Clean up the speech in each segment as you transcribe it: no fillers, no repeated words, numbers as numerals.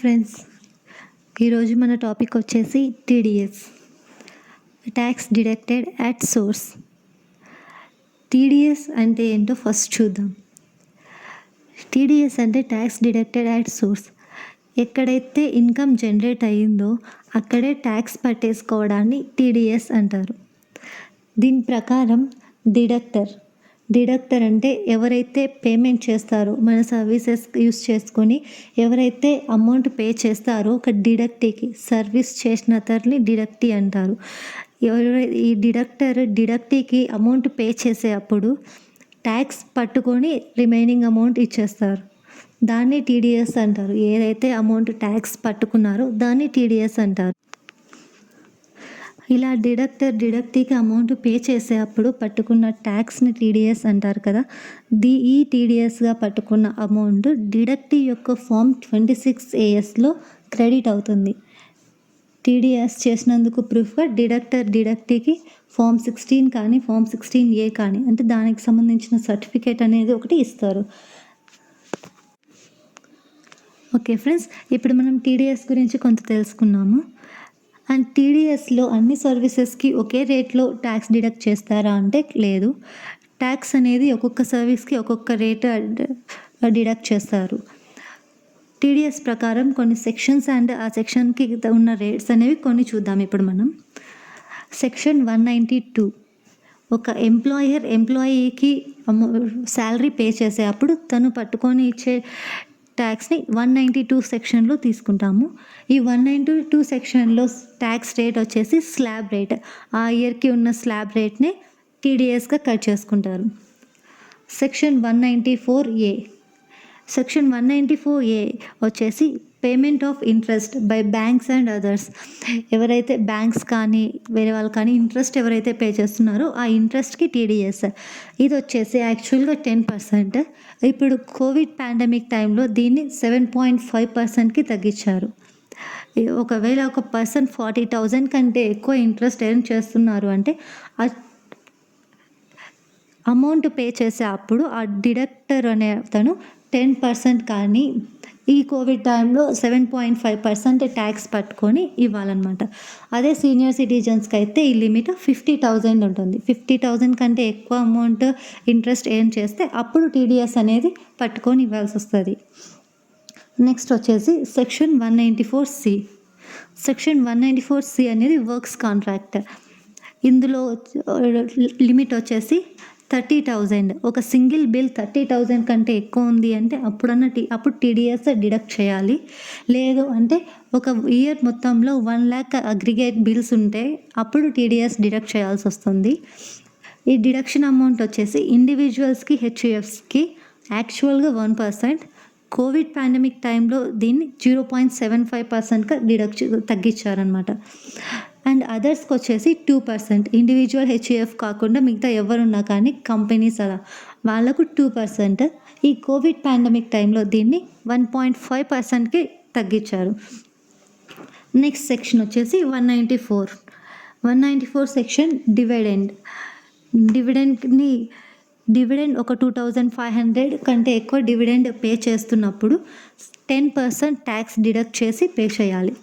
Friends, ఈరోజు మన topic వచ్చేసి TDS, tax deducted at source. TDS అంటే ఏంటో ఫస్ట్ చూద్దాం. టీడీఎస్ అంటే ట్యాక్స్ డిడక్టెడ్ అట్ సోర్స్. ఎక్కడైతే ఇన్కమ్ జనరేట్ అయ్యిందో అక్కడే ట్యాక్స్ పట్టేసుకోవడాన్ని టీడీఎస్ అంటారు. దీని ప్రకారం డిడక్టర్ అంటే ఎవరైతే పేమెంట్ చేస్తారో, మన సర్వీసెస్ యూస్ చేసుకొని ఎవరైతే అమౌంట్ పే చేస్తారో ఒక డిడక్టీకి, సర్వీస్ చేసిన అతన్ని డిడక్టీ అంటారు. ఈ డిడక్టీకి అమౌంట్ పే చేసే అప్పుడు ట్యాక్స్ పట్టుకొని రిమైనింగ్ అమౌంట్ ఇచ్చేస్తారు. దాన్ని టీడీఎస్ అంటారు. ఏదైతే అమౌంట్ ట్యాక్స్ పట్టుకున్నారో దాన్ని టీడీఎస్ అంటారు. ఇలా డిడక్టీకి అమౌంట్ పే చేసే అప్పుడు పట్టుకున్న ట్యాక్స్ని టీడీఎస్ అంటారు కదా. ఈ టీడీఎస్గా పట్టుకున్న అమౌంట్ డిడక్టీ యొక్క ఫామ్ 26ASలో క్రెడిట్ అవుతుంది. టీడీఎస్ చేసినందుకు ప్రూఫ్గా డిడక్టీకి ఫామ్ 16 కానీ ఫామ్ 16A కానీ, అంటే దానికి సంబంధించిన సర్టిఫికేట్ అనేది ఒకటి ఇస్తారు. ఓకే ఫ్రెండ్స్, ఇప్పుడు మనం టీడీఎస్ గురించి కొంత తెలుసుకున్నాము. అండ్ టీడీఎస్లో అన్ని సర్వీసెస్కి ఒకే రేట్లో ట్యాక్స్ డిడక్ట్ చేస్తారా అంటే లేదు. ట్యాక్స్ అనేది ఒక్కొక్క సర్వీస్కి ఒక్కొక్క రేట్ డిడక్ట్ చేస్తారు. టీడీఎస్ ప్రకారం కొన్ని సెక్షన్స్ అండ్ ఆ సెక్షన్కి ఉన్న రేట్స్ అనేవి కొన్ని చూద్దాం ఇప్పుడు మనం. సెక్షన్ 192, ఒక ఎంప్లాయీకి శాలరీ పే చేసే అప్పుడు తను పట్టుకొని ఇచ్చే ట్యాక్స్ని 192 సెక్షన్లో తీసుకుంటాము. ఈ 192 సెక్షన్లో ట్యాక్స్ రేట్ వచ్చేసి స్లాబ్ రేట్. ఆ ఇయర్కి ఉన్న స్లాబ్ రేట్ని టీడీఎస్గా కట్ చేసుకుంటారు. Section 194A. సెక్షన్ 194A వచ్చేసి payment of interest by banks and others. ఎవరైతే బ్యాంక్స్ కానీ వేరే వాళ్ళు కానీ ఇంట్రెస్ట్ ఎవరైతే పే చేస్తున్నారో ఆ ఇంట్రెస్ట్కి టీడీఎస్. ఇది వచ్చేసి యాక్చువల్గా 10%. ఇప్పుడు కోవిడ్ పాండమిక్ టైంలో దీన్ని 7.5%కి తగ్గించారు. ఒకవేళ ఒక పర్సన్ 40,000 కంటే ఎక్కువ ఇంట్రెస్ట్ ఎర్న్ చేస్తున్నారు అంటే అమౌంట్ పే చేసే అప్పుడు ఆ డిడక్టర్ అనే అతను 10% కానీ ఈ కోవిడ్ టైంలో 7.5% ట్యాక్స్ పట్టుకొని ఇవ్వాలన్నమాట. అదే సీనియర్ సిటిజన్స్కి అయితే ఈ లిమిట్ 50,000 ఉంటుంది. 50,000 కంటే ఎక్కువ అమౌంట్ ఇంట్రెస్ట్ ఎర్న్ చేస్తే అప్పుడు టీడీఎస్ అనేది పట్టుకొని ఇవ్వాల్సి వస్తుంది. నెక్స్ట్ వచ్చేసి సెక్షన్ 194C. సెక్షన్ 194C అనేది వర్క్స్ కాంట్రాక్ట్. ఇందులో లిమిట్ వచ్చేసి 30,000. ఒక సింగిల్ బిల్ 30,000 కంటే ఎక్కువ ఉంది అంటే అప్పుడు టీడీఎస్ డిడక్ట్ చేయాలి. లేదు అంటే ఒక ఇయర్ మొత్తంలో 1 lakh అగ్రిగేట్ బిల్స్ ఉంటే అప్పుడు టీడీఎస్ డిడక్ట్ చేయాల్సి వస్తుంది. ఈ డిడక్షన్ అమౌంట్ వచ్చేసి ఇండివిజువల్స్కి, హెచ్యుఎఫ్స్కి యాక్చువల్గా 1%. కోవిడ్ పాండమిక్ టైంలో దీన్ని 0.75%గా తగ్గించారనమాట. అండ్ అదర్స్కి వచ్చేసి 2%. ఇండివిజువల్ హెచ్యుఎఫ్ కాకుండా మిగతా ఎవరున్నా కానీ కంపెనీస్ అలా వాళ్ళకు 2%. ఈ కోవిడ్ పాండమిక్ టైంలో దీన్ని 1.5%కి తగ్గించారు. నెక్స్ట్ సెక్షన్ వచ్చేసి 194 సెక్షన్ డివిడెండ్ ఒక 2,500 కంటే ఎక్కువ డివిడెండ్ పే చేస్తున్నప్పుడు 10% ట్యాక్స్ డిడక్ట్ చేసి పే చేయాలి.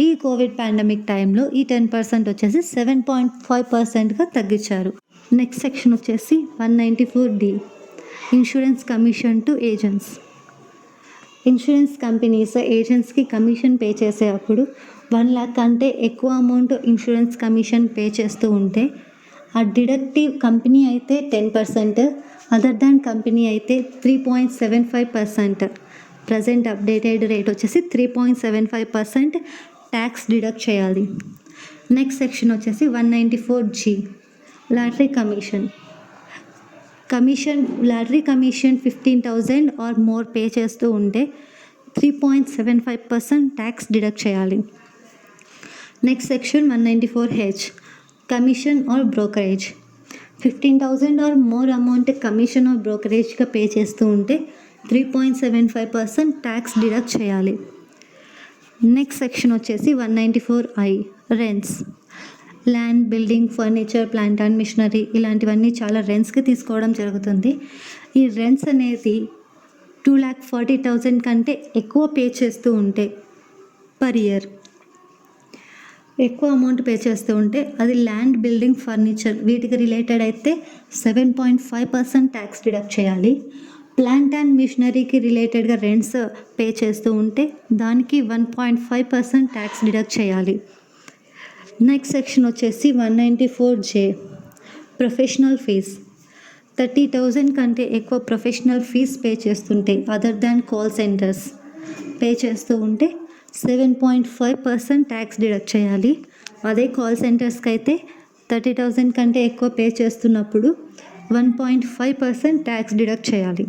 ఈ కోవిడ్ పాండమిక్ టైంలో ఈ 10% వచ్చేసి 7.5%గా తగ్గించారు. నెక్స్ట్ సెక్షన్ వచ్చేసి 194D, insurance commission to agents. Insurance companies ఏజెంట్స్కి కమిషన్ పే చేసే అప్పుడు 1 lakh కంటే ఎక్కువ అమౌంట్ ఇన్సూరెన్స్ కమిషన్ పే చేస్తూ ఉంటే ఆ డిడక్టివ్ కంపెనీ అయితే 10%, అదర్ దాన్ కంపెనీ అయితే 3.75%. ప్రజెంట్ అప్డేటెడ్ రేట్ వచ్చేసి 3.75% ట్యాక్స్ డిడక్ట్ చేయాలి. నెక్స్ట్ సెక్షన్ వచ్చేసి 194G, lottery commission 15,000 or more pay చేస్తూ ఉంటే 3.75% ట్యాక్స్ డిడక్ట్ చేయాలి. Next section 194H, commission or brokerage. 15,000 or more amount commission or బ్రోకరేజ్గా pay చేస్తూ ఉంటే 3.75% ట్యాక్స్ డిడక్ట్ చేయాలి. నెక్స్ట్ సెక్షన్ వచ్చేసి 194I, rents. Land, building, furniture, plant and machinery ఇలాంటివన్నీ చాలా రెంట్స్కి తీసుకోవడం జరుగుతుంది. ఈ రెంట్స్ అనేది 2,40,000 కంటే ఎక్కువ పే చేస్తూ ఉంటే పర్ ఇయర్. ఎక్కువ అమౌంట్ పే చేస్తూ ఉంటే అది ల్యాండ్, బిల్డింగ్, ఫర్నిచర్ వీటికి రిలేటెడ్ అయితే 7.5% ట్యాక్స్ డిడక్ట్ చేయాలి. ప్లాంట్ అండ్ మిషనరీకి రిలేటెడ్గా రెంట్స్ పే చేస్తూ ఉంటే దానికి 1.5% ట్యాక్స్ డిడక్ట్ చేయాలి. నెక్స్ట్ సెక్షన్ వచ్చేసి 194J ప్రొఫెషనల్ ఫీజ్. 30,000 కంటే ఎక్కువ ప్రొఫెషనల్ ఫీజ్ పే చేస్తుంటే other than call centres pay చేస్తూ ఉంటే 7.5% ట్యాక్స్ డిడక్ట్ చేయాలి. అదే కాల్ సెంటర్స్కి అయితే 30,000 కంటే ఎక్కువ పే చేస్తున్నప్పుడు 1.5% ట్యాక్స్ డిడక్ట్ చేయాలి.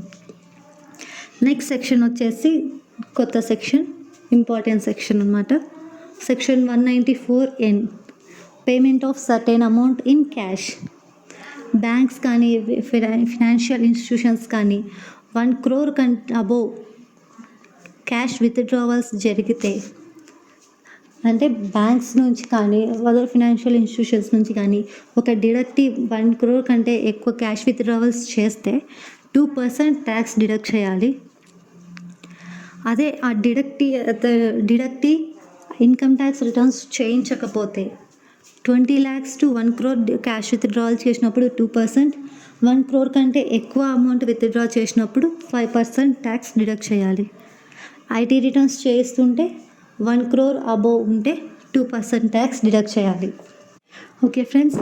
నెక్స్ట్ సెక్షన్ వచ్చేసి కొత్త సెక్షన్, ఇంపార్టెంట్ సెక్షన్ అన్నమాట. Section 194N payment of certain amount in cash. Banks కానీ ఫైనాన్షియల్ ఇన్స్టిట్యూషన్స్ కానీ 1 crore కంటే అబోవ్ క్యాష్ విత్డ్రావల్స్ జరిగితే, అంటే బ్యాంక్స్ నుంచి కానీ అదర్ ఫైనాన్షియల్ ఇన్స్టిట్యూషన్స్ నుంచి కానీ ఒక డిడక్టివ్ 1 crore కంటే ఎక్కువ క్యాష్ విత్డ్రావల్స్ చేస్తే 2% ట్యాక్స్ డిడక్ట్ చేయాలి. అదే ఆ డిడక్టివ్ ఇన్కమ్ ట్యాక్స్ రిటర్న్స్ చేయించకపోతే 20 lakhs to 1 crore cash withdrawal చేసినప్పుడు 2%, 1 crore కంటే ఎక్కువ అమౌంట్ విత్డ్రా చేసినప్పుడు 5% ట్యాక్స్ డిడక్ట్ చేయాలి. ఐటీ రిటర్న్స్ చేస్తుంటే 1 crore అబోవ్ ఉంటే 2% ట్యాక్స్ డిడక్ట్ చేయాలి. ఓకే ఫ్రెండ్స్,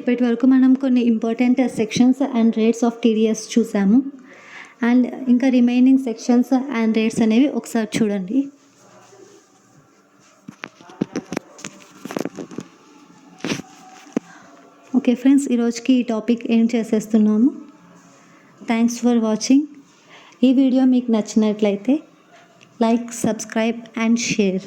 ఇప్పటి వరకు మనం కొన్ని important sections and rates of TDS చూసాము. అండ్ ఇంకా రిమైనింగ్ సెక్షన్స్ అండ్ రేట్స్ అనేవి ఒకసారి చూడండి. ఓకే ఫ్రెండ్స్, ఈరోజుకి ఈ టాపిక్ ఏం చేసేస్తున్నాము. Thanks for watching. ఈ వీడియో మీకు నచ్చినట్లయితే లైక్, సబ్స్క్రైబ్ అండ్ షేర్.